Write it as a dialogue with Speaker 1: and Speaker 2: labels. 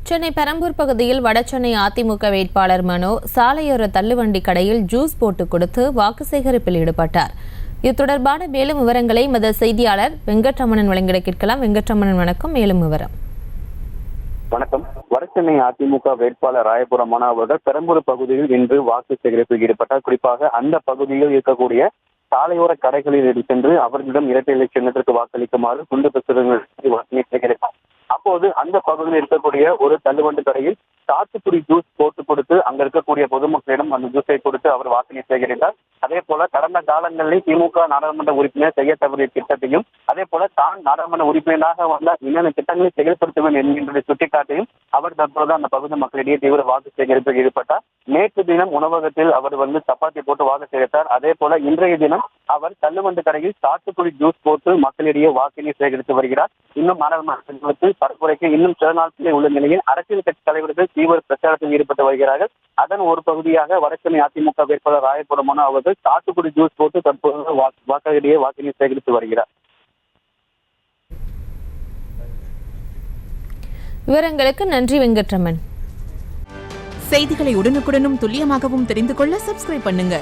Speaker 1: சென்னை பெரம்பூர் பகுதியில் வடசென்னை அதிமுக வேட்பாளர் மனோ சாலையோர தள்ளுவண்டி கடையில் ஜூஸ் போட்டு கொடுத்து வாக்கு சேகரிப்பில் ஈடுபட்டார். இது தொடர்பான மேலும் விவரங்களை எமது செய்தியாளர் வெங்கட்ரமணன் வழங்கிட கேட்கலாம். வெங்கட்ரமணன், வணக்கம். மேலும் விவரம்.
Speaker 2: வணக்கம். வடசென்னை அதிமுக வேட்பாளர் ராயபுரம் மனோ அவர்கள் பெரம்பூர் பகுதியில் இன்று வாக்கு சேகரிப்பில் ஈடுபட்டார். குறிப்பாக அந்த பகுதியில் இருக்கக்கூடிய சாலையோர கடைகளில் சென்று அவர்களிடம் இரட்டை இலை சின்னத்திற்கு வாக்களிக்குமாறு துண்டு பிரசுரங்கள் வாக்கினை சேகரித்தார். அப்போது அந்த பகுதியில் இருக்கக்கூடிய ஒரு தள்ளுவண்டி கடையில் சாத்துக்குடி ஜூஸ் போட்டு கொடுத்து அங்க இருக்கக்கூடிய பொதுமக்களிடம் அந்த ஜூஸை கொடுத்து அவர் வாக்கினை சேகரித்தார். அதே போல கடந்த காலங்களில் திமுக நாடாளுமன்ற உறுப்பினர் செய்ய தவறிய திட்டத்தையும் அதே போல தான் நாடாளுமன்ற உறுப்பினராக வந்த என்னென்ன திட்டங்களை செயல்படுத்துவேன் என்கின்றதை சுட்டிக்காட்டியும் அவர் தற்போது அந்த பகுதி மக்களிடையே தீவிர வாக்கு சேகரிப்பில் ஈடுபட்டார். நேற்று தினம் உணவகத்தில் அவர் சப்பாத்தி போட்டு வாக்கு சேகரித்தார். அதே போல இன்றைய தினம் அவர் தள்ளுவண்டி கடையில் சாத்துக்குடி ஜூஸ் போட்டு மக்களிடையே வாக்கினை சேகரித்து வருகிறார். இன்னும் நாடாளுமன்றத்தில் பரப்புரைக்கு இன்னும் சில நாட்களே உள்ள நிலையில் அரசியல் கட்சி தலைவர்கள் தீவிர பிரச்சாரத்தில் ஈடுபட்டு வருகிறார்கள். அதன் ஒரு பகுதியாக வடசென்னை அதிமுக வேட்பாளர் ராயபுரம் மனோ அவர்கள் சாத்துக்குடி ஜூஸ் போட்டு தற்போது வாக்களிடையே வாக்கினை சேகரித்து வருகிறார்.
Speaker 1: விவரங்களுக்கு நன்றி வெங்கட்ரமன்.
Speaker 3: செய்திகளை உடனுக்குடனும் துல்லியமாகவும் தெரிந்து கொள்ள சப்ஸ்கிரைப் பண்ணுங்க.